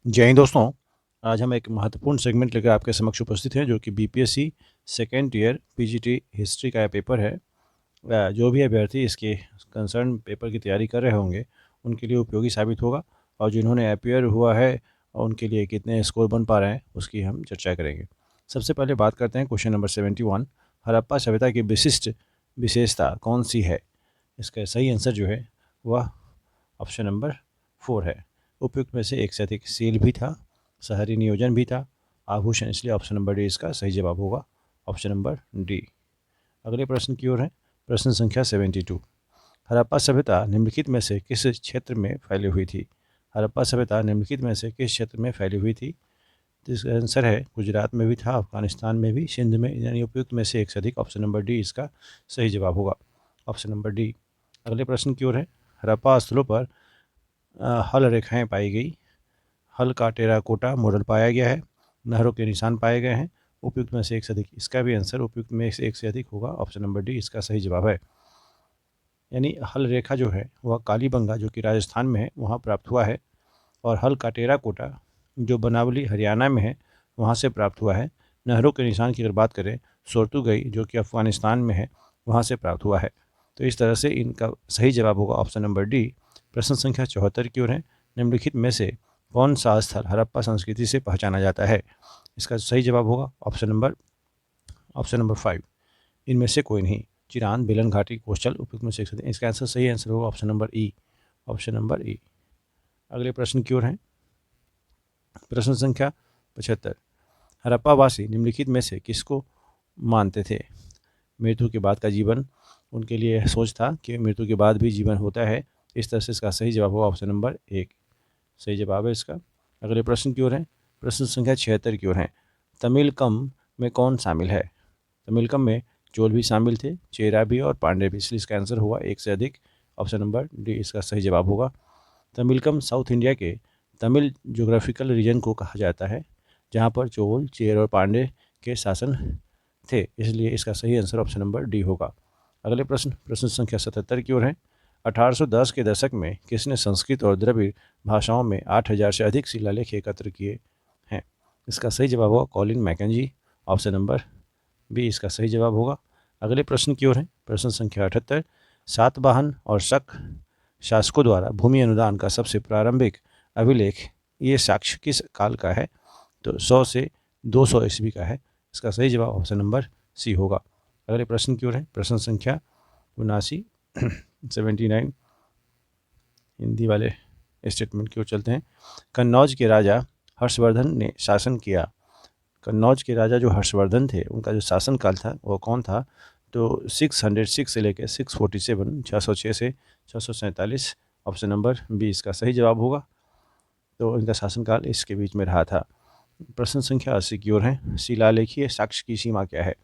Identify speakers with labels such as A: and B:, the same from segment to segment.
A: जय हिंद दोस्तों। आज हम एक महत्वपूर्ण सेगमेंट लेकर आपके समक्ष उपस्थित हैं जो कि BPSC second year PGT history का पेपर है। जो भी अभ्यर्थी इसके कंसर्न पेपर की तैयारी कर रहे होंगे उनके लिए उपयोगी साबित होगा, और जिन्होंने अपियर हुआ है और उनके लिए कितने स्कोर बन पा रहे हैं उसकी हम चर्चा करेंगे। सबसे पहले बात करते हैं क्वेश्चन नंबर 71। हड़प्पा सभ्यता की विशिष्ट विशेषता कौन सी है? इसका सही आंसर जो है वह ऑप्शन नंबर 4 है। उपयुक्त में से एक से अधिक सील भी था, शहरी नियोजन भी था, आभूषण, इसलिए ऑप्शन नंबर डी इसका सही जवाब होगा, ऑप्शन नंबर डी। अगले प्रश्न की ओर है। प्रश्न संख्या 72। हड़प्पा सभ्यता निम्नलिखित में से किस क्षेत्र में फैली हुई थी? हड़प्पा सभ्यता निम्नलिखित में से किस क्षेत्र में फैली हुई थी? तो इसका आंसर है गुजरात में भी था, अफगानिस्तान में भी, सिंध में, यानी उपयुक्त में से एक से अधिक, ऑप्शन नंबर डी इसका सही जवाब होगा, ऑप्शन नंबर डी। अगले प्रश्न की ओर है। हड़प्पा स्थलों पर हल रेखाएं पाई गई, हल का टेराकोटा मॉडल पाया गया है, नहरों के निशान पाए गए हैं, उपयुक्त में से एक से अधिक, इसका भी आंसर उपयुक्त में से एक से अधिक होगा, ऑप्शन नंबर डी इसका सही जवाब है। यानी हल रेखा जो है वह कालीबंगा जो कि राजस्थान में है वहाँ प्राप्त हुआ है, और हल का टेराकोटा जो बनावली हरियाणा में है वहाँ से प्राप्त हुआ है। नहरों के निशान की अगर बात करें, सोर्तुगई जो कि अफगानिस्तान में है वहाँ से प्राप्त हुआ है। तो इस तरह से इनका सही जवाब होगा ऑप्शन नंबर डी। प्रश्न संख्या 74 की ओर है। निम्नलिखित में से कौन सा स्थल हड़प्पा संस्कृति से पहचाना जाता है? इसका सही जवाब होगा ऑप्शन नंबर 5, इनमें से कोई नहीं। चिरान, बेलन घाटी, कोस्टल, उपयुक्त में से एक से अधिक। इसका आंसर सही आंसर होगा ऑप्शन नंबर ई, ऑप्शन नंबर ई। अगले प्रश्न की ओर है। प्रश्न संख्या 75। हड़प्पावासी निम्नलिखित में से किसको मानते थे? मृत्यु के बाद का जीवन, उनके लिए सोच था कि मृत्यु के बाद भी जीवन होता है, इस तरह से इसका सही जवाब होगा ऑप्शन नंबर 1, सही जवाब है इसका। अगले प्रश्न की ओर है। प्रश्न संख्या 76 की ओर है। तमिलकम में कौन शामिल है? तमिलकम में चोल भी शामिल थे, चेरा भी और पांडे भी, इसलिए इसका आंसर हुआ एक से अधिक, ऑप्शन नंबर डी इसका सही जवाब होगा। तमिलकम साउथ इंडिया के तमिल जोग्राफिकल रीजन को कहा जाता है, जहाँ पर चोल, चेर और पांडे के शासन थे, इसलिए इसका सही आंसर ऑप्शन नंबर डी होगा। अगले प्रश्न संख्या 77 की ओर है। 1810 के दशक में किसने संस्कृत और द्रविड़ भाषाओं में 8000 से अधिक शिलालेख एकत्र किए हैं? इसका सही जवाब होगा Colin Mackenzie, option number B इसका सही जवाब होगा। अगले प्रश्न की ओर है। प्रश्न संख्या 78। सातवाहन और शक शासकों द्वारा भूमि अनुदान का सबसे प्रारंभिक अभिलेख, ये साक्ष्य किस काल का है? तो 100 से 200 ईस्वी का है, इसका सही जवाब ऑप्शन नंबर सी होगा। अगले प्रश्न की ओर है। प्रश्न संख्या 79 79, हिंदी वाले स्टेटमेंट की ओर चलते हैं। कन्नौज के राजा हर्षवर्धन ने शासन किया। कन्नौज के राजा जो हर्षवर्धन थे उनका जो शासन काल था वो कौन था? तो 606 से लेकर 647, 606 से 647, ऑप्शन नंबर बी इसका सही जवाब होगा। तो इनका शासनकाल इसके बीच में रहा था। प्रश्न संख्या 80 की ओर है। शिलालेखीय साक्ष्य की सीमा क्या है?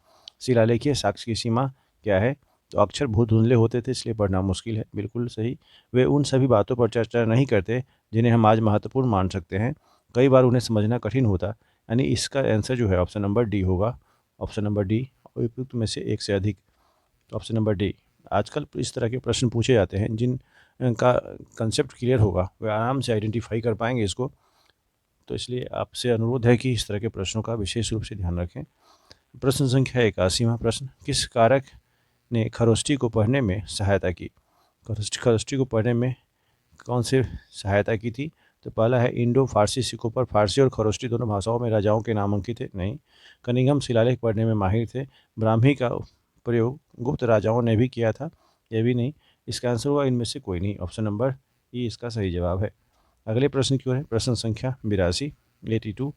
A: शिलालेखीय साक्ष्य की सीमा क्या है? तो अक्षर बहुत धुंधले होते थे इसलिए पढ़ना मुश्किल है, बिल्कुल सही। वे उन सभी बातों पर चर्चा नहीं करते जिन्हें हम आज महत्वपूर्ण मान सकते हैं, कई बार उन्हें समझना कठिन होता, यानी इसका आंसर जो है ऑप्शन नंबर डी होगा, ऑप्शन नंबर डी, उपयुक्त में से एक से अधिक, तो ऑप्शन नंबर डी। आजकल इस तरह के प्रश्न पूछे जाते हैं जिन का कंसेप्ट क्लियर होगा वे आराम से आइडेंटिफाई कर पाएंगे इसको, तो इसलिए आपसे अनुरोध है कि इस तरह के प्रश्नों का विशेष रूप से ध्यान रखें। प्रश्न संख्या 81वां प्रश्न। किस कारक ने खरोष्ठी को पढ़ने में सहायता की? खरोष्ठी को पढ़ने में कौन से सहायता की थी? तो पहला है इंडो फारसी सिक्कों पर फारसी और खरोष्ठी दोनों भाषाओं में राजाओं के नाम अंकित थे, नहीं। कनिंघम शिलालेख पढ़ने में माहिर थे। ब्राह्मी का प्रयोग गुप्त राजाओं ने भी किया था, यह भी नहीं। इसका आंसर हुआ इनमें से कोई नहीं, ऑप्शन नंबर ई इसका सही जवाब है। अगले प्रश्न की ओर है। प्रश्न संख्या 82, 82।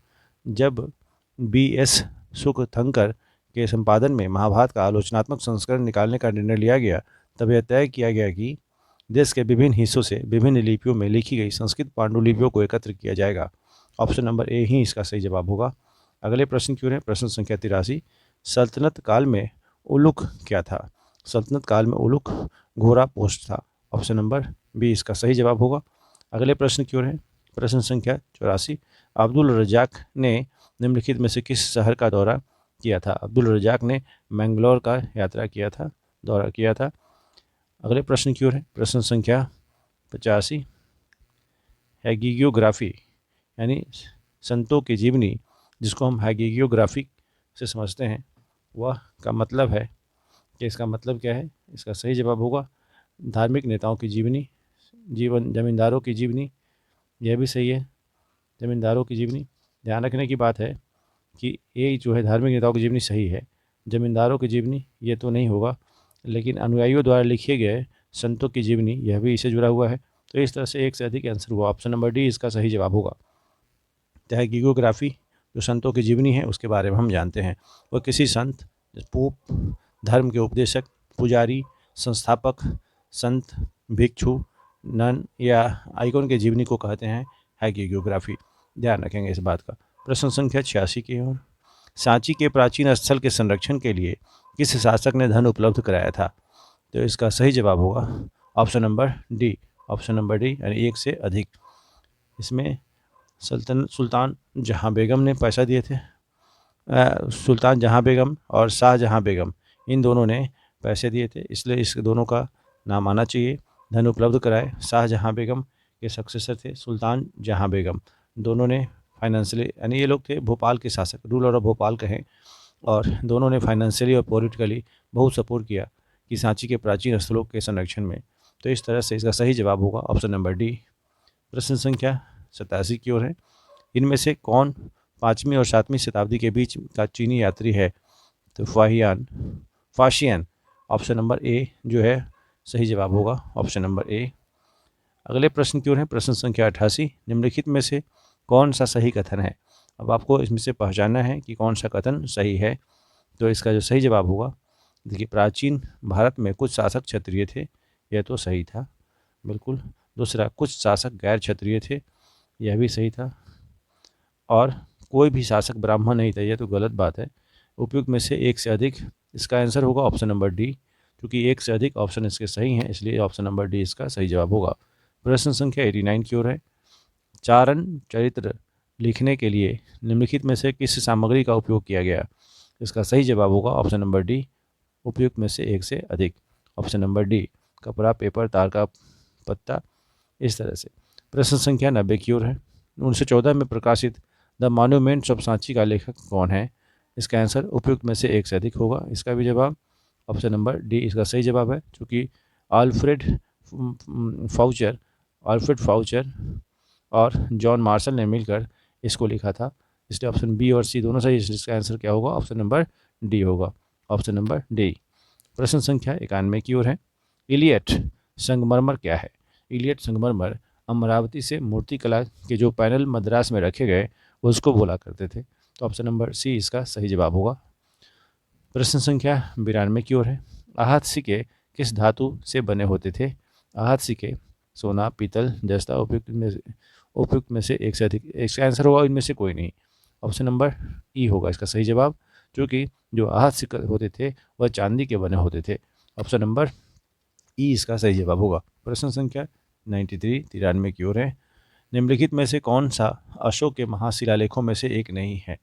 A: जब बी एस सुखथंकर के संपादन में महाभारत का आलोचनात्मक संस्करण निकालने का निर्णय लिया गया, तब यह तय किया गया कि देश के विभिन्न हिस्सों से विभिन्न लिपियों में लिखी गई संस्कृत पांडुलिपियों को एकत्र किया जाएगा, ऑप्शन नंबर ए ही इसका सही जवाब होगा। अगले प्रश्न की ओर है। प्रश्न संख्या 83। सल्तनत काल में उलुक क्या था? सल्तनत काल में उलुक घोड़ा पोस्ट था, ऑप्शन नंबर बी इसका सही जवाब होगा। अगले प्रश्न की ओर है। प्रश्न संख्या 84। अब्दुल रजाक ने निम्नलिखित में से किस शहर का दौरा किया था? अब्दुल रजाक ने मैंगलोर का यात्रा किया था, दौरा किया था। अगले प्रश्न की ओर है। प्रश्न संख्या 85। हैगियोग्राफी यानी संतों की जीवनी, जिसको हम हैगियोग्राफी से समझते हैं, वह का मतलब है कि इसका मतलब क्या है। इसका सही जवाब होगा धार्मिक नेताओं की जीवनी, जमींदारों की जीवनी। यह भी सही है, जमींदारों की जीवनी। ध्यान रखने की बात है कि ये जो है धार्मिक नेताओं की जीवनी सही है, जमींदारों की जीवनी ये तो नहीं होगा, लेकिन अनुयायियों द्वारा लिखे गए संतों की जीवनी यह भी इससे जुड़ा हुआ है। तो इस तरह से एक से अधिक आंसर हुआ। ऑप्शन नंबर डी इसका सही जवाब होगा। हैगियोग्राफी जो संतों की जीवनी है उसके बारे में हम जानते हैं। वह किसी संत, पोप, धर्म के उपदेशक, पुजारी, संस्थापक, संत, भिक्षु, नन या आइकॉन के जीवनी को कहते हैं हैगियोग्राफी। ध्यान रखेंगे इस बात का। प्रश्न संख्या 86 की ओर। सांची के प्राचीन स्थल के संरक्षण के लिए किस शासक ने धन उपलब्ध कराया था? तो इसका सही जवाब होगा option number D. Option number D यानी एक से अधिक। इसमें सुल्तान जहां बेगम ने पैसा दिए थे। सुल्तान जहां बेगम और शाहजहां बेगम, इन दोनों ने पैसे दिए थे, इसलिए इस दोनों का नाम आना चाहिए। धन उपलब्ध कराए शाहजहां बेगम के सक्सेसर थे सुल्तान जहां बेगम। दोनों ने फाइनेंशियली, यानी ये लोग थे भोपाल के शासक, रूलर ऑफ भोपाल कहें, और दोनों ने फाइनेंशियली और पॉलिटिकली बहुत सपोर्ट किया कि सांची के प्राचीन स्थलों के संरक्षण में। तो इस तरह से इसका सही जवाब होगा ऑप्शन नंबर डी। प्रश्न संख्या 87 की ओर है। इनमें से कौन 5वीं और 7वीं शताब्दी के बीच का चीनी यात्री है? तो फाशियन। ऑप्शन नंबर ए जो है सही जवाब होगा, ऑप्शन नंबर ए। अगले प्रश्न की ओर है। प्रश्न संख्या 88। निम्नलिखित में से कौन सा सही कथन है? अब आपको इसमें से पहचानना है कि कौन सा कथन सही है। तो इसका जो सही जवाब होगा, देखिए, प्राचीन भारत में कुछ शासक क्षत्रिय थे, यह तो सही था बिल्कुल। दूसरा, कुछ शासक गैर क्षत्रिय थे, यह भी सही था। और कोई भी शासक ब्राह्मण नहीं था, यह तो गलत बात है। उपयुक्त में से एक से अधिक, इसका आंसर होगा ऑप्शन नंबर डी, क्योंकि एक से अधिक ऑप्शन इसके सही हैं, इसलिए ऑप्शन नंबर डी इसका सही जवाब होगा। प्रश्न संख्या 89 की ओर है। चारण चरित्र लिखने के लिए निम्नलिखित में से किस सामग्री का उपयोग किया गया? इसका सही जवाब होगा ऑप्शन नंबर डी, उपयुक्त में से एक से अधिक। ऑप्शन नंबर डी, कपड़ा, पेपर, तार का पत्ता, इस तरह से। प्रश्न संख्या 90 की ओर है। 1914 में प्रकाशित द मॉन्यूमेंट्स ऑफ सांची का लेखक कौन है? इसका आंसर उपयुक्त में से एक से अधिक होगा। इसका भी जवाब ऑप्शन नंबर डी इसका सही जवाब है, क्योंकि आल्फ्रेड फाउचर और जॉन मार्शल ने मिलकर इसको लिखा था, इसलिए ऑप्शन बी और सी दोनों सही। इसका आंसर क्या होगा? ऑप्शन नंबर डी होगा, ऑप्शन नंबर डी। प्रश्न संख्या 91 की ओर है। इलियट संगमरमर क्या है? इलियट संगमरमर अमरावती से मूर्तिकला के जो पैनल मद्रास में रखे गए उसको बोला करते थे। तो ऑप्शन नंबर सी इसका सही जवाब होगा। प्रश्न संख्या 92 की ओर है। आहत सिक्के किस धातु से बने होते थे? आहत सिक्के सोना, पीतल, जस्ता। उपयुक्त में से एक से अधिक, इसका आंसर होगा इनमें से कोई नहीं। ऑप्शन नंबर ई होगा इसका सही जवाब, क्योंकि जो आहत सिक्के होते थे वह चांदी के बने होते थे। ऑप्शन नंबर ई इसका सही जवाब होगा। प्रश्न संख्या 93 की ओर है। निम्नलिखित में से कौन सा अशोक के महाशिलालेखों में से एक नहीं है?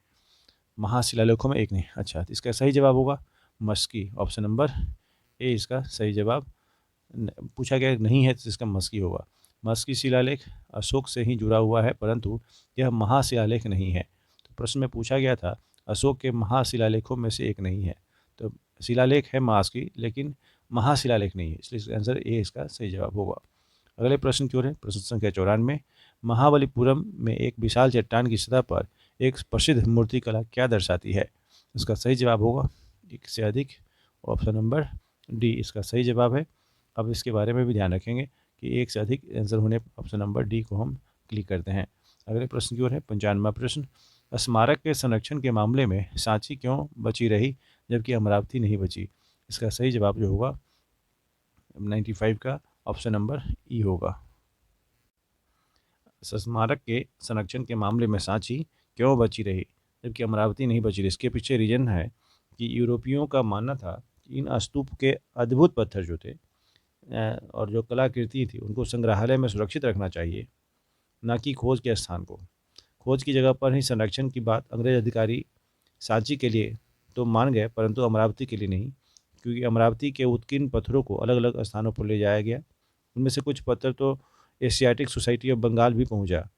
A: महाशिलालेखों में एक नहीं, अच्छा, तो इसका सही जवाब होगा मस्की। ऑप्शन नंबर ए इसका सही जवाब। पूछा गया नहीं है तो इसका मस्की होगा। मस्की शिलालेख अशोक से ही जुड़ा हुआ है, परंतु यह महाशिलालेख नहीं है। तो प्रश्न में पूछा गया था अशोक के महाशिलालेखों में से एक नहीं है, तो शिलालेख है मस्की, लेकिन महाशिलालेख नहीं है, इसलिए इसका आंसर ए इसका सही जवाब होगा। अगले प्रश्न की ओर है। प्रश्न संख्या 94। महाबलीपुरम में एक विशाल चट्टान की सतह पर एक प्रसिद्ध मूर्तिकला क्या दर्शाती है? इसका सही जवाब होगा एक से अधिक। ऑप्शन नंबर डी इसका सही जवाब है। अब इसके बारे में भी ध्यान रखेंगे कि एक से अधिक आंसर होने पर ऑप्शन नंबर डी को हम क्लिक करते हैं। अगले प्रश्न की ओर है। 95वां प्रश्न। स्मारक के संरक्षण के मामले में सांची क्यों बची रही जबकि अमरावती नहीं बची? इसका सही जवाब जो होगा 95 का ऑप्शन नंबर ई होगा। स्मारक के संरक्षण के मामले में सांची क्यों बची रही जबकि अमरावती नहीं बची रही? इसके पीछे रीजन है कि यूरोपियों का मानना था कि इन स्तूप के अद्भुत पत्थर जो थे और जो कलाकृति थी उनको संग्रहालय में सुरक्षित रखना चाहिए, ना कि खोज के स्थान को। खोज की जगह पर ही संरक्षण की बात अंग्रेज अधिकारी सांची के लिए तो मान गए, परंतु अमरावती के लिए नहीं, क्योंकि अमरावती के उत्कीर्ण पत्थरों को अलग अलग स्थानों पर ले जाया गया। उनमें से कुछ पत्थर तो एशियाटिक सोसाइटी ऑफ बंगाल भी पहुंचा,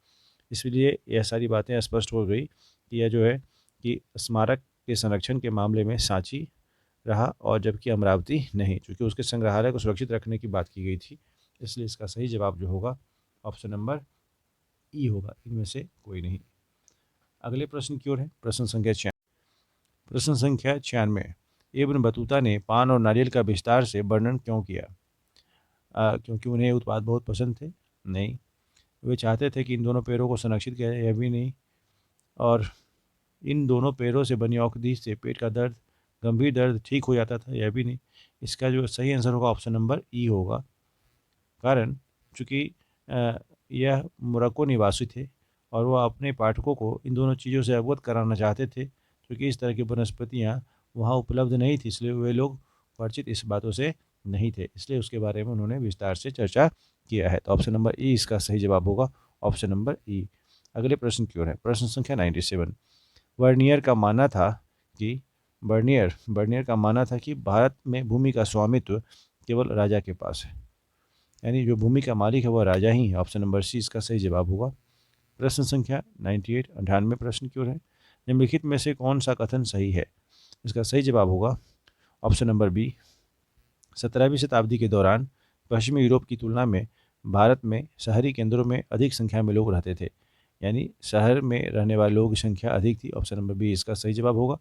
A: इसलिए यह सारी बातें स्पष्ट हो गई कि यह जो है कि स्मारक के संरक्षण के मामले में सांची रहा और जबकि अमरावती नहीं, क्योंकि उसके संग्रहालय को सुरक्षित रखने की बात की गई थी। इसलिए इसका सही जवाब जो होगा ऑप्शन नंबर ई होगा, इनमें से कोई नहीं। अगले प्रश्न की ओर है, प्रश्न संख्या 96। इब्न बतूता ने पान और नारियल का विस्तार से वर्णन क्यों किया? क्योंकि उन्हें उत्पाद बहुत पसंद थे? नहीं। वे चाहते थे कि इन दोनों पेड़ों को संरक्षित किया जाए? यह भी नहीं। और इन दोनों पेड़ों से बनी औषधि से पेट का दर्द, गंभीर दर्द ठीक हो जाता था? यह भी नहीं। इसका जो सही आंसर होगा ऑप्शन नंबर ई होगा। कारण चूँकि यह मोरक्को निवासी थे और वह अपने पाठकों को इन दोनों चीज़ों से अवगत कराना चाहते थे, क्योंकि इस तरह की वनस्पतियाँ वहाँ उपलब्ध नहीं थी, इसलिए वे लोग परिचित इस बातों से नहीं थे, इसलिए उसके बारे में उन्होंने विस्तार से चर्चा किया है। तो ऑप्शन नंबर ई इसका सही जवाब होगा, ऑप्शन नंबर ई। अगले प्रश्न की ओर है, प्रश्न संख्या 97। वर्नियर का मानना था कि बर्नियर का मानना था कि भारत में भूमि का स्वामित्व केवल राजा के पास है, यानी जो भूमि का मालिक है वह राजा ही है। ऑप्शन नंबर सी इसका सही जवाब होगा। प्रश्न संख्या 98, 98 प्रश्न की ओर है, निम्नलिखित में से कौन सा कथन सही है? इसका सही जवाब होगा ऑप्शन नंबर बी। 17वीं शताब्दी के दौरान पश्चिमी यूरोप की तुलना में भारत में शहरी केंद्रों में अधिक संख्या में लोग रहते थे, यानी शहर में रहने वाले लोगों की संख्या अधिक थी। ऑप्शन नंबर बी इसका सही जवाब होगा।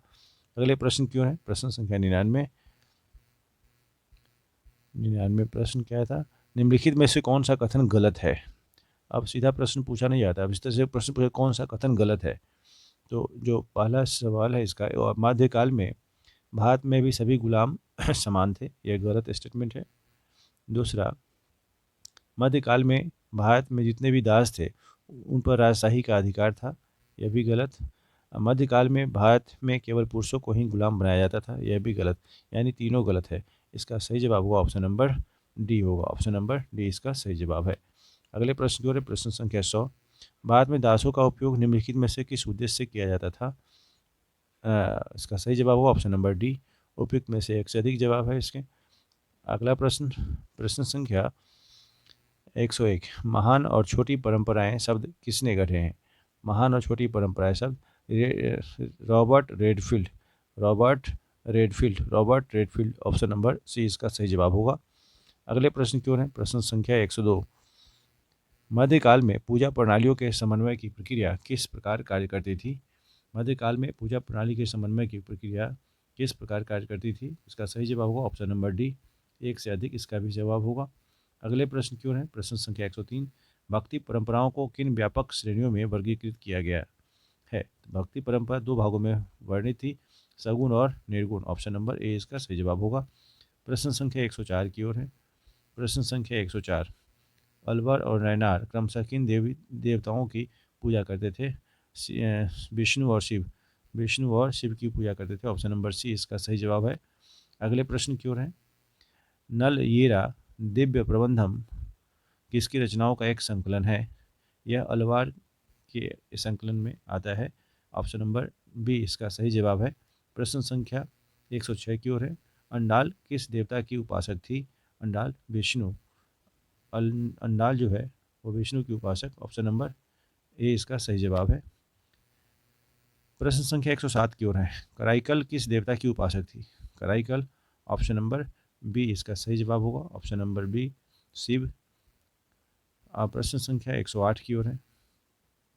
A: अगले प्रश्न की ओर है, प्रश्न संख्या 99। 99 प्रश्न क्या था? निम्नलिखित में से कौन सा कथन गलत है? अब सीधा प्रश्न पूछा नहीं जाता, अब इस तरह से प्रश्न पूछा कौन सा कथन गलत है। तो जो पहला सवाल है इसका, और मध्यकाल में भारत में भी सभी गुलाम समान थे, यह गलत स्टेटमेंट है। दूसरा, मध्यकाल में भारत में जितने भी दास थे उन पर राजशाही का अधिकार था, यह भी गलत। मध्यकाल में भारत में केवल पुरुषों को ही गुलाम बनाया जाता था, यह भी गलत। यानी तीनों गलत है। इसका सही जवाब होगा ऑप्शन नंबर डी होगा, ऑप्शन नंबर डी इसका सही जवाब है। अगले प्रश्न की ओर है, प्रश्न संख्या 100। भारत में दासों का उपयोग निम्नलिखित में से किस उद्देश्य से किया जाता था? इसका सही जवाब होगा ऑप्शन नंबर डी। उपयुक्त में से एक से अधिक जवाब है इसके। अगला प्रश्न, प्रश्न संख्या 101। महान और छोटी परंपराएं शब्द किसने गढ़े हैं? महान और छोटी परंपराएं शब्द Robert Redfield, Robert Redfield. Option number C इसका सही जवाब होगा। अगले प्रश्न की ओर है, प्रश्न संख्या 102। मध्यकाल में पूजा प्रणालियों के समन्वय की प्रक्रिया किस प्रकार कार्य करती थी? मध्यकाल में पूजा प्रणाली के समन्वय की प्रक्रिया किस प्रकार कार्य करती थी? इसका सही जवाब होगा ऑप्शन नंबर डी, एक से अधिक इसका भी जवाब होगा। अगले प्रश्न की ओर है, प्रश्न संख्या 103। भक्ति परंपराओं को किन व्यापक श्रेणियों में वर्गीकृत किया गया है? भक्ति परंपरा दो भागों में वर्णित थी, सगुण और निर्गुण। ऑप्शन नंबर ए इसका सही जवाब होगा। प्रश्न संख्या 104 की ओर है, प्रश्न संख्या 104। अलवर और नैनार क्रमशः किन देवी देवताओं की पूजा करते थे? विष्णु और शिव, विष्णु और शिव की पूजा करते थे। ऑप्शन नंबर सी इसका सही जवाब है। अगले प्रश्न की ओर है, नल येरा दिव्य प्रबंधम किसकी रचनाओं का एक संकलन है? यह अलवार के संकलन में आता है। ऑप्शन नंबर बी इसका सही जवाब है। प्रश्न संख्या 106 की ओर है, अंडाल किस देवता की उपासक थी? अंडाल विष्णु, अंडाल जो है वो विष्णु की उपासक। ऑप्शन नंबर ए इसका सही जवाब है। प्रश्न संख्या 107 की ओर है, कराईकल किस देवता की उपासक थी? कराईकल, ऑप्शन नंबर बी इसका सही जवाब होगा, ऑप्शन नंबर बी शिव। प्रश्न संख्या 108 की ओर है,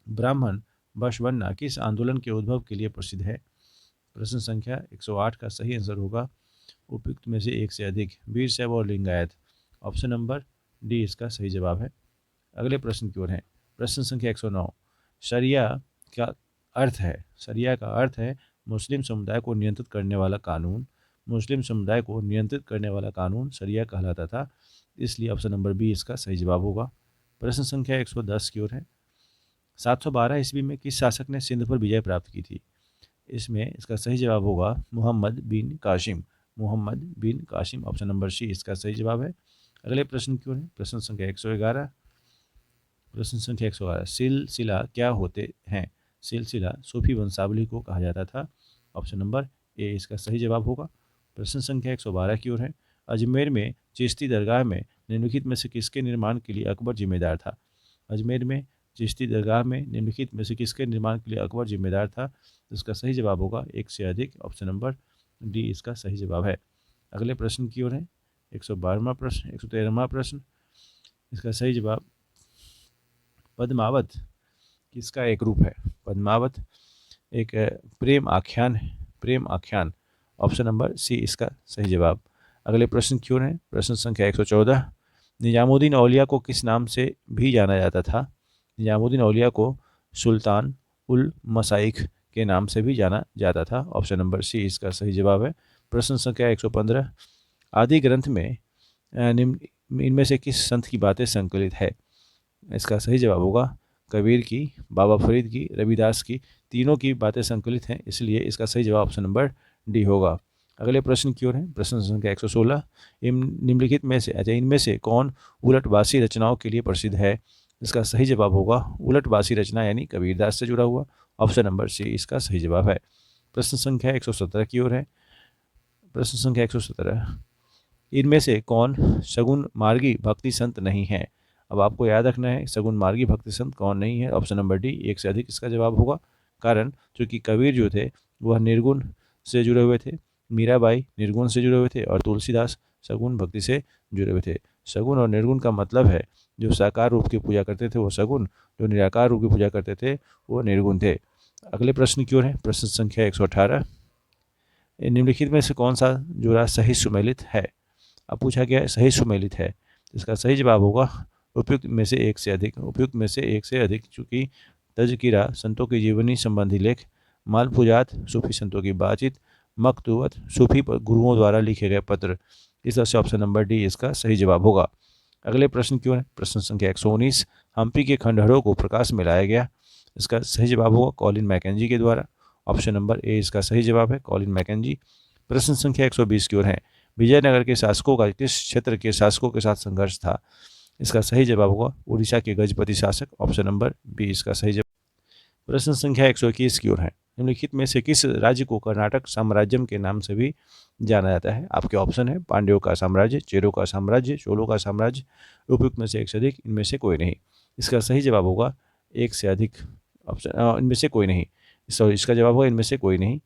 A: ब्राह्मण बशवन्ना किस आंदोलन के उद्भव के लिए प्रसिद्ध है? प्रश्न संख्या 108 का सही आंसर होगा उपयुक्त में से एक से अधिक, वीर शैव और लिंगायत। ऑप्शन नंबर डी इसका सही जवाब है। अगले प्रश्न की ओर है, प्रश्न संख्या 109। शरिया का शरिया का अर्थ है मुस्लिम समुदाय को नियंत्रित करने वाला कानून। मुस्लिम समुदाय को नियंत्रित करने वाला कानून शरिया कहलाता था, इसलिए ऑप्शन नंबर बी इसका सही जवाब होगा। प्रश्न संख्या 110 की ओर है, 712 ईस्वी में किस शासक ने सिंध पर विजय प्राप्त की थी? इसमें इसका सही जवाब होगा मोहम्मद बिन कासिम, मोहम्मद बिन कासिम। ऑप्शन नंबर सी इसका सही जवाब है। अगले प्रश्न की ओर है, प्रश्न संख्या 111। प्रश्न संख्या 111, सिलसिला क्या होते हैं? सिलसिला सूफी वंशावली को कहा जाता था। ऑप्शन नंबर ए इसका सही जवाब होगा। प्रश्न संख्या 112 की ओर है, अजमेर में चिश्ती दरगाह में निम्नलिखित में से किसके निर्माण के लिए अकबर जिम्मेदार था? अजमेर में चिश्ती दरगाह में निम्नलिखित में से किसके निर्माण के लिए अकबर जिम्मेदार था? इसका सही जवाब होगा एक से अधिक। ऑप्शन नंबर डी इसका सही जवाब है। अगले प्रश्न की ओर है 112वां प्रश्न, 113वां प्रश्न। इसका सही जवाब पद्मावत किसका एक रूप है? पद्मावत एक प्रेम आख्यान है, प्रेम आख्यान। ऑप्शन नंबर सी इसका सही जवाब। अगले प्रश्न की ओर है प्रश्न संख्या 114। निजामुद्दीन औलिया को किस नाम से भी जाना जाता था? निजामुद्दीन औलिया को सुल्तान उल मसाइख के नाम से भी जाना जाता था। ऑप्शन नंबर सी इसका सही जवाब है। प्रश्न संख्या 115। आदि ग्रंथ में इनमें से किस संत की बातें संकलित है? इसका सही जवाब होगा कबीर की, बाबा फरीद की, रविदास की, तीनों की बातें संकलित हैं, इसलिए इसका सही जवाब ऑप्शन नंबर डी होगा। अगले प्रश्न की ओर है प्रश्न संख्या 116। निम्नलिखित में से इनमें से कौन उलटवासी रचनाओं के लिए प्रसिद्ध है? इसका सही जवाब होगा उलटवासी रचना यानी कबीरदास से जुड़ा हुआ। ऑप्शन नंबर सी इसका सही जवाब है। प्रश्न संख्या 117 की ओर है प्रश्न संख्या 117। इनमें से कौन सगुन मार्गी भक्ति संत नहीं है? अब आपको याद रखना है सगुन मार्गी भक्ति संत कौन नहीं है। ऑप्शन नंबर डी एक से अधिक इसका जवाब होगा। कारण चूंकि कबीर जो थे वह निर्गुण से जुड़े हुए थे, मीराबाई निर्गुण से जुड़े हुए थे और तुलसीदास सगुन भक्ति से जुड़े हुए थे। सगुन और निर्गुण का मतलब है जो साकार रूप की पूजा करते थे वो सगुन, जो निराकार रूप की पूजा करते थे वो निर्गुण थे। अगले प्रश्न की ओर है प्रश्न संख्या 118। निम्नलिखित में से कौन सा जोड़ा सही सुमेलित है? अब पूछा गया है सही सुमेलित है, इसका सही जवाब होगा उपयुक्त में से एक से अधिक। उपयुक्त में से एक से अधिक चूँकि तज़किरा संतों की जीवनी संबंधी लेख, मालफूजात सूफी संतों की बातचीत, मकतूबत सूफी गुरुओं द्वारा लिखे गए पत्र, इस तरह से ऑप्शन नंबर डी इसका सही जवाब होगा। अगले प्रश्न की ओर है प्रश्न संख्या 119। हम्पी के खंडहरों को प्रकाश में लाया गया, इसका सही जवाब होगा कॉलिन मैकेंजी के द्वारा। ऑप्शन नंबर ए इसका सही जवाब है कॉलिन मैकेंजी। प्रश्न संख्या 120 की ओर है विजयनगर के शासकों का किस क्षेत्र के शासकों के साथ संघर्ष था? इसका सही जवाब होगा उड़ीसा के गजपति शासक। ऑप्शन नंबर बी इसका सही जवाब। प्रश्न संख्या 121 की ओर है निम्नलिखित में से किस राज्य को कर्नाटक साम्राज्यम के नाम से भी जाना जाता है? आपके ऑप्शन है पांड्यों का साम्राज्य, चेरों का साम्राज्य, चोलों का साम्राज्य, उपयुक्त में से एक से अधिक, इनमें से कोई नहीं। इसका सही जवाब होगा एक से अधिक। ऑप्शन इनमें से कोई नहीं, सॉरी इसका जवाब होगा इनमें से कोई नहीं।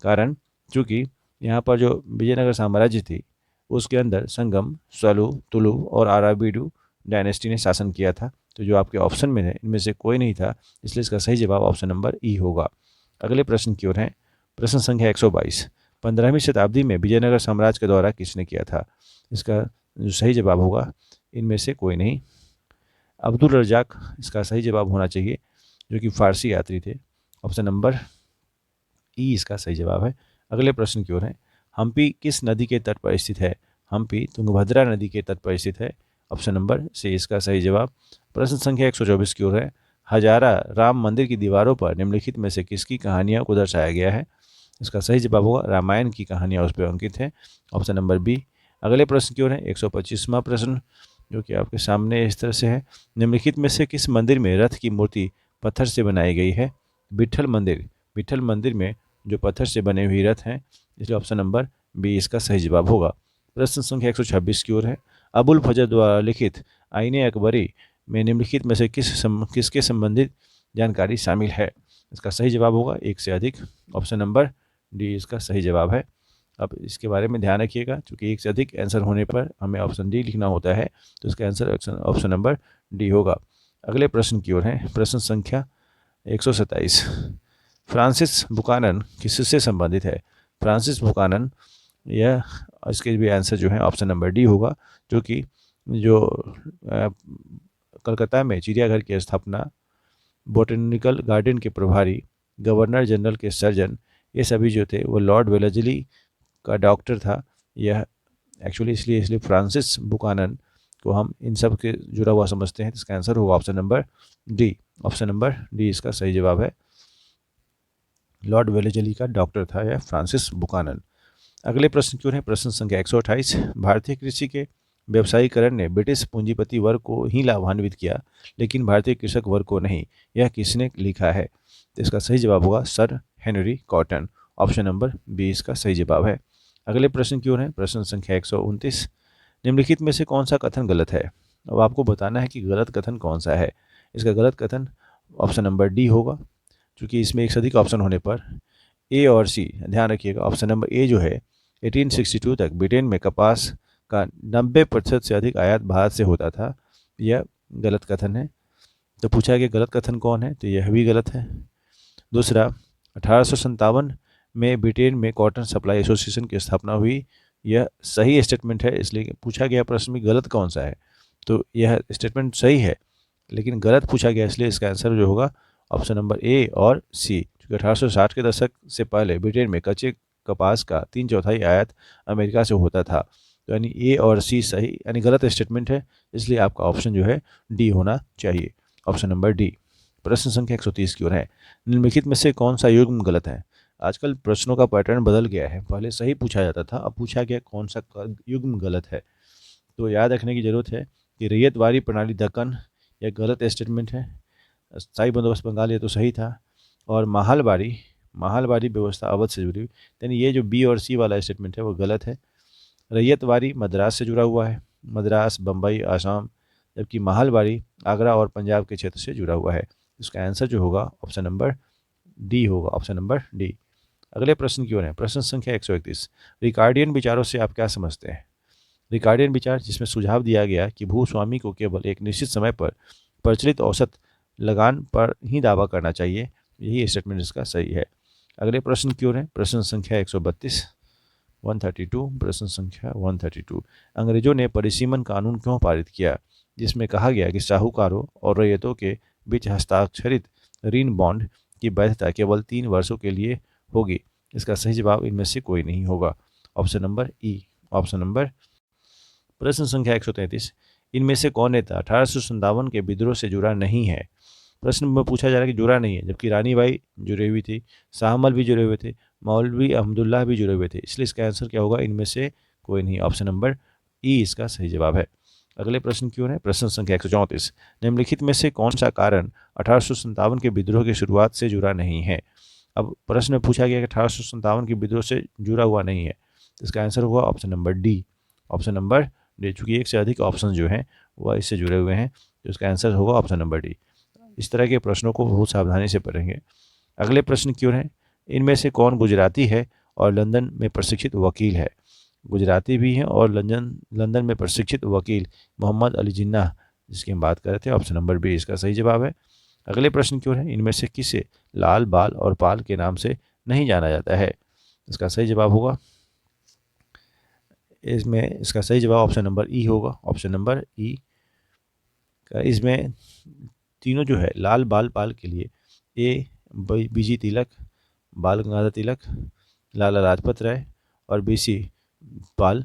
A: कारण चूँकि यहाँ पर जो विजयनगर साम्राज्य थी उसके अंदर संगम, स्वलु, तुलु और अराबिडु डायनेस्टी ने शासन किया था, तो जो आपके ऑप्शन में है इनमें से कोई नहीं था, इसलिए इसका सही जवाब ऑप्शन नंबर ई होगा। अगले प्रश्न की ओर है प्रश्न संख्या 122। 15वीं शताब्दी में विजयनगर साम्राज्य का दौरा किसने किया था? इसका जो सही जवाब होगा इनमें से कोई नहीं, अब्दुल रजाक इसका सही जवाब होना चाहिए, जो कि फारसी यात्री थे। ऑप्शन नंबर ई इसका सही जवाब है। अगले प्रश्न की ओर है हम्पी किस नदी के तट पर स्थित है? हम्पी तुंगभद्रा नदी के तट पर स्थित है। ऑप्शन नंबर सी इसका सही जवाब। प्रश्न संख्या 124 की ओर है हजारा राम मंदिर की दीवारों पर निम्नलिखित में से किसकी कहानियों को दर्शाया गया है? इसका सही जवाब होगा रामायण की कहानियाँ उस पर अंकित है। Option number B. अगले प्रश्न की ओर है 125वां प्रश्न, जो कि आपके सामने इस तरह से है निम्नलिखित में से किस मंदिर में रथ की मूर्ति पत्थर से बनाई गई है? विट्ठल मंदिर। विट्ठल मंदिर में जो पत्थर से बने हुए रथ हैं, इसलिए ऑप्शन नंबर बी इसका सही जवाब होगा। प्रश्न संख्या 126 की ओर है अबुल फजल द्वारा लिखित आईने अकबरी में निम्नलिखित में से किसके संबंधित जानकारी शामिल है? इसका सही जवाब होगा एक से अधिक। ऑप्शन नंबर डी इसका सही जवाब है। अब इसके बारे में ध्यान रखिएगा, क्योंकि एक से अधिक आंसर होने पर हमें ऑप्शन डी लिखना होता है, तो इसका आंसर ऑप्शन नंबर डी होगा। अगले प्रश्न की ओर है प्रश्न संख्या 127। फ्रांसिस बुकानन किससे संबंधित है? फ्रांसिस बुकानन, यह इसके भी आंसर जो है ऑप्शन नंबर डी होगा, जो कि जो कलकत्ता में चिड़ियाघर की स्थापना, बोटेनिकल गार्डन के प्रभारी, गवर्नर जनरल के सर्जन, ये सभी जो थे वो लॉर्ड वेलेस्ली का डॉक्टर था। यह एक्चुअली इसलिए फ्रांसिस बुकानन को हम इन सब के जुड़ा हुआ समझते हैं। इसका आंसर होगा option number D. Option number D इसका सही जवाब है। लॉर्ड वेलेस्ली का डॉक्टर था यह फ्रांसिस बुकानन। अगले प्रश्न की ओर है प्रश्न संख्या 128। भारतीय कृषि के व्यवसायीकरण ने ब्रिटिश पूंजीपति वर्ग को ही लाभान्वित किया, लेकिन भारतीय कृषक वर्ग को नहीं, यह किसने लिखा है? तो इसका सही जवाब होगा Sir Henry Cotton. Option number B इसका सही जवाब है। अगले प्रश्न की ओर है प्रश्न संख्या 129। निम्नलिखित में से कौन सा कथन गलत है? अब आपको बताना है कि गलत कथन कौन सा है। इसका गलत कथन ऑप्शन नंबर डी होगा, क्योंकि इसमें एक से अधिक ऑप्शन होने पर ए और सी, ध्यान रखिएगा ऑप्शन नंबर ए जो है 1862 तक ब्रिटेन में कपास का 90% से अधिक आयात भारत से होता था, यह गलत कथन है। तो पूछा कि गलत कथन कौन है, तो यह भी गलत है। दूसरा, 1857 में ब्रिटेन में कॉटन सप्लाई एसोसिएशन की स्थापना हुई, यह सही स्टेटमेंट है। इसलिए पूछा गया प्रश्न में गलत कौन सा है, तो यह स्टेटमेंट सही है लेकिन गलत पूछा गया, इसलिए इसका आंसर जो होगा ऑप्शन नंबर ए और सी। क्योंकि 1860 के दशक से पहले ब्रिटेन में कच्चे कपास का 3/4 आयात अमेरिका से होता था। तो यानी ए और सी सही यानी गलत स्टेटमेंट है, इसलिए आपका ऑप्शन जो है डी होना चाहिए, ऑप्शन नंबर डी। प्रश्न संख्या 130 की ओर है, निम्नलिखित में से कौन सा युग्म गलत है। आजकल प्रश्नों का पैटर्न बदल गया है, पहले सही पूछा जाता था, अब पूछा गया कौन सा युग्म गलत है। तो याद रखने की जरूरत है कि रैयतवारी प्रणाली दक्कन, यह गलत स्टेटमेंट है। स्थायी बंदोबस्त बंगाल, ये तो सही था। और महालवारी व्यवस्था अवध से जुड़ी हुई, यानी ये जो बी और सी वाला स्टेटमेंट है वो गलत है। रैयतवारी मद्रास से जुड़ा हुआ है, मद्रास, बम्बई, आसाम, जबकि महालवारी आगरा और पंजाब के क्षेत्र से जुड़ा हुआ है। इसका आंसर जो होगा ऑप्शन नंबर डी होगा, ऑप्शन नंबर डी। अगले प्रश्न की ओर है, प्रश्न संख्या 131, रिकार्डियन विचारों से आप क्या समझते हैं। रिकार्डियन विचार, जिसमें सुझाव दिया गया कि भूस्वामी को केवल एक निश्चित समय पर प्रचलित औसत लगान पर ही दावा करना चाहिए, यही स्टेटमेंट इसका सही है। अगले प्रश्न की ओर है, प्रश्न संख्या 132, 132, प्रश्न संख्या 132, अंग्रेजों ने परिसीमन कानून क्यों पारित किया, जिसमें कहा गया कि साहूकारों और रैयतों के बीच हस्ताक्षरित ऋण बॉन्ड की वैधता केवल 3 वर्षों के लिए होगी। इसका सही जवाब इनमें से कोई नहीं होगा, ऑप्शन नंबर ई, ऑप्शन नंबर। प्रश्न संख्या 133, इनमें से कौन नेता 1857 के विद्रोह से जुड़ा नहीं है। प्रश्न में पूछा जा रहा है कि जुड़ा नहीं है, जबकि रानी बाई जुड़े हुई थी, शाहमल भी जुड़े हुए थे, मौलवी अहमदुल्लाह भी जुड़े हुए थे, इसलिए इसका आंसर क्या होगा, इनमें से कोई नहीं, ऑप्शन नंबर ई इसका सही जवाब है। अगले प्रश्न की ओर है, प्रश्न संख्या 134, निम्नलिखित में से कौन सा कारण 1857 के विद्रोह की शुरुआत से जुड़ा नहीं है। अब प्रश्न में पूछा गया कि 1857 के विद्रोह से जुड़ा हुआ नहीं है, इसका आंसर होगा option number D, option number D. चूंकि एक से अधिक ऑप्शन जो हैं वह इससे जुड़े हुए हैं, तो इसका आंसर होगा ऑप्शन नंबर डी। इस तरह के प्रश्नों को बहुत सावधानी से पढ़ेंगे। अगले प्रश्न की ओर है, इनमें से कौन गुजराती है और लंदन में प्रशिक्षित वकील है। गुजराती भी हैं और लंदन में प्रशिक्षित वकील मोहम्मद अली जिन्ना, जिसकी हम बात कर रहे थे, ऑप्शन नंबर बी इसका सही जवाब है। अगले प्रश्न की ओर है, इनमें से किसे लाल, बाल और पाल के नाम से नहीं जाना जाता है। इसका सही जवाब होगा, इसमें इसका सही जवाब ऑप्शन नंबर ई होगा, ऑप्शन नंबर ई। इसमें तीनों जो है, लाल, बाल, पाल के लिए ए बीजी तिलक, बाल गंगाधर तिलक, लाला लाजपत राय और बीसी पाल,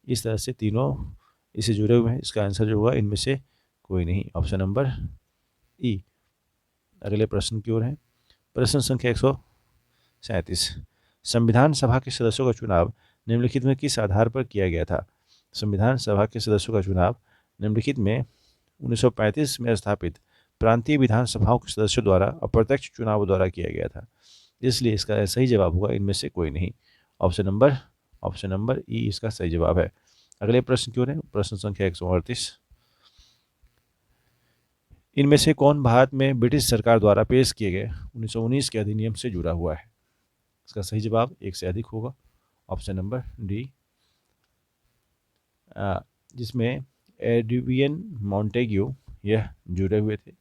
A: इस तरह से तीनों इससे जुड़े हुए हैं। इसका आंसर जो होगा इनमें से कोई नहीं, ऑप्शन नंबर ई। अगले प्रश्न की ओर है, प्रश्न संख्या 137, संविधान सभा के सदस्यों का चुनाव निम्नलिखित में किस आधार पर किया गया था। संविधान सभा के सदस्यों का चुनाव निम्नलिखित में 1935 में स्थापित प्रांतीय विधानसभाओं के सदस्यों द्वारा अप्रत्यक्ष चुनाव द्वारा किया गया था, इसलिए इसका सही जवाब होगा इनमें से कोई नहीं, ऑप्शन नंबर ई इसका सही जवाब है। अगले प्रश्न की ओर है, प्रश्न संख्या 138, इनमें से कौन भारत में ब्रिटिश सरकार द्वारा पेश किए गए 1919 के अधिनियम से जुड़ा हुआ है। इसका सही जवाब एक से अधिक होगा, ऑप्शन नंबर डी, जिसमें एडवियन मॉन्टेग्यू यह जुड़े हुए थे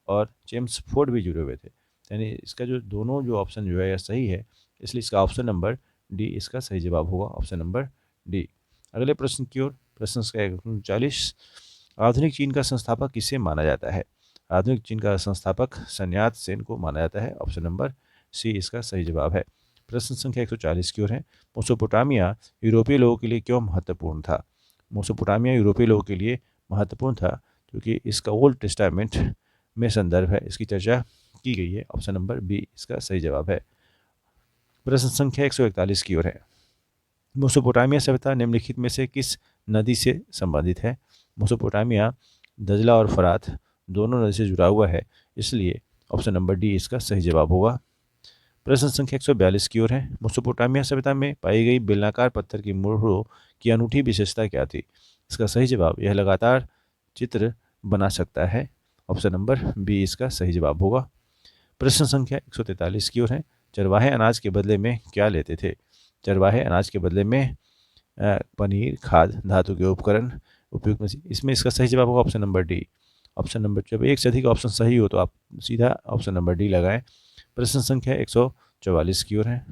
A: और जेम्स फोर्ड भी जुड़े हुए थे, यानी इसका जो दोनों जो ऑप्शन जो है यह सही है, इसलिए इसका ऑप्शन नंबर डी इसका सही जवाब होगा, ऑप्शन नंबर डी। अगले प्रश्न की ओर, प्रश्न संख्या 39, आधुनिक चीन का संस्थापक किसे माना जाता है। आधुनिक चीन का संस्थापक सन यात सेन को माना जाता है, ऑप्शन नंबर सी इसका सही जवाब है। प्रश्न संख्या 140 की ओर है, मेसोपोटामिया यूरोपीय लोगों के लिए क्यों महत्वपूर्ण था। मेसोपोटामिया यूरोपीय लोगों के लिए महत्वपूर्ण था क्योंकि इसका ओल्ड टेस्टामेंट में संदर्भ है, इसकी चर्चा की गई है, ऑप्शन नंबर बी इसका सही जवाब है। प्रश्न संख्या 141 की ओर है, मेसोपोटामिया सभ्यता निम्नलिखित में से किस नदी से संबंधित है। मेसोपोटामिया दजला और फरात दोनों नदी से जुड़ा हुआ है, इसलिए ऑप्शन नंबर डी इसका सही जवाब होगा। प्रश्न संख्या 142 की ओर है, मेसोपोटामिया सभ्यता में पाई गई बेलनाकार पत्थर की मोहरों की अनूठी विशेषता क्या थी। इसका सही जवाब, यह लगातार चित्र बना सकता है, ऑप्शन नंबर बी इसका सही जवाब होगा। प्रश्न संख्या 143 की ओर है। चरवाहे अनाज के बदले में क्या लेते थे? चरवाहे अनाज के बदले में पनीर, खाद, धातु के उपकरण, उपयुक्त मशीन। इसमें इसका सही जवाब होगा option number D. Option number, जब एक से अधिक ऑप्शन सही हो तो आप सीधा ऑप्शन नंबर डी लगाएं। प्रश्न संख्या 144 की ओर है।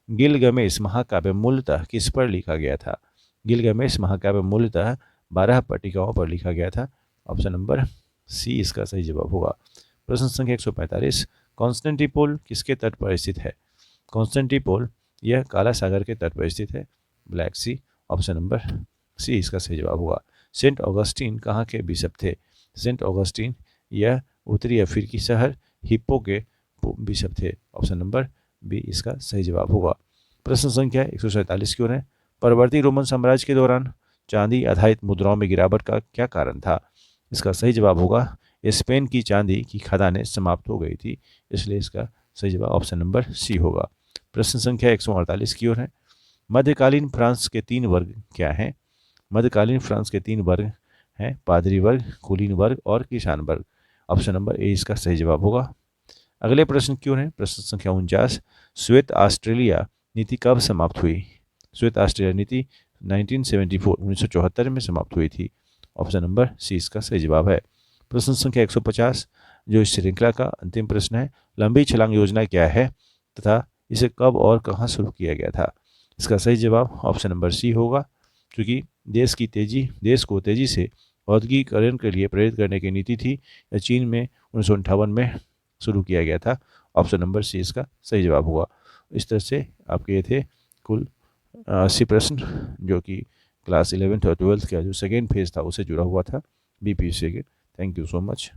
A: गिलगमेश महाकाव्य मूलतः किस पर लिखा गया था? गिलगमेश महाकाव्य मूलतः 12 पट्टिकाओं पर लिखा गया था। ऑप्शन नंबर सी इसका सही जवाब होगा। प्रश्न संख्या 145। कॉन्स्टेंटिनोपल किसके तट पर स्थित है? कॉन्स्टेंटिनोपल यह काला सागर के तट पर स्थित है, ब्लैक सी। ऑप्शन नंबर सी इसका सही जवाब होगा। सेंट ऑगस्टीन कहाँ के बिशप थे? सेंट ऑगस्टीन यह उत्तरी अफ्रीकी शहर हिप्पो के बिशप थे। ऑप्शन नंबर बी इसका सही जवाब होगा। प्रश्न संख्या 147 की ओर है। परवर्ती रोमन साम्राज्य के दौरान चांदी आधारित मुद्राओं में गिरावट का क्या कारण था? इसका सही जवाब होगा स्पेन की चांदी की खदानें समाप्त हो गई थी, इसलिए इसका सही जवाब ऑप्शन नंबर सी होगा। प्रश्न संख्या 148 की ओर है। मध्यकालीन फ्रांस के 3 वर्ग क्या हैं? मध्यकालीन फ्रांस के 3 वर्ग हैं, पादरी वर्ग, कुलीन वर्ग और किसान वर्ग। ऑप्शन नंबर ए इसका सही जवाब होगा। अगले प्रश्न की ओर है। प्रश्न संख्या 49। श्वेत ऑस्ट्रेलिया नीति कब समाप्त हुई? श्वेत ऑस्ट्रेलिया नीति 1974 में समाप्त हुई थी। ऑप्शन नंबर सी इसका सही जवाब है। प्रश्न संख्या 150 जो इस श्रृंखला का अंतिम प्रश्न है। लंबी छलांग योजना क्या है तथा इसे कब और कहां शुरू किया गया था? इसका सही जवाब ऑप्शन नंबर सी होगा, क्योंकि देश को तेजी से औद्योगिकीकरण के लिए प्रेरित करने की नीति थी। यह चीन में 1958 में शुरू किया गया था। ऑप्शन नंबर सी इसका सही जवाब होगा। इस तरह से आपके ये थे कुल 80 प्रश्न, जो कि क्लास 11th और 12th का जो सेकेंड फेज था उसे जुड़ा हुआ था बीपीएससी के। Thank you so much.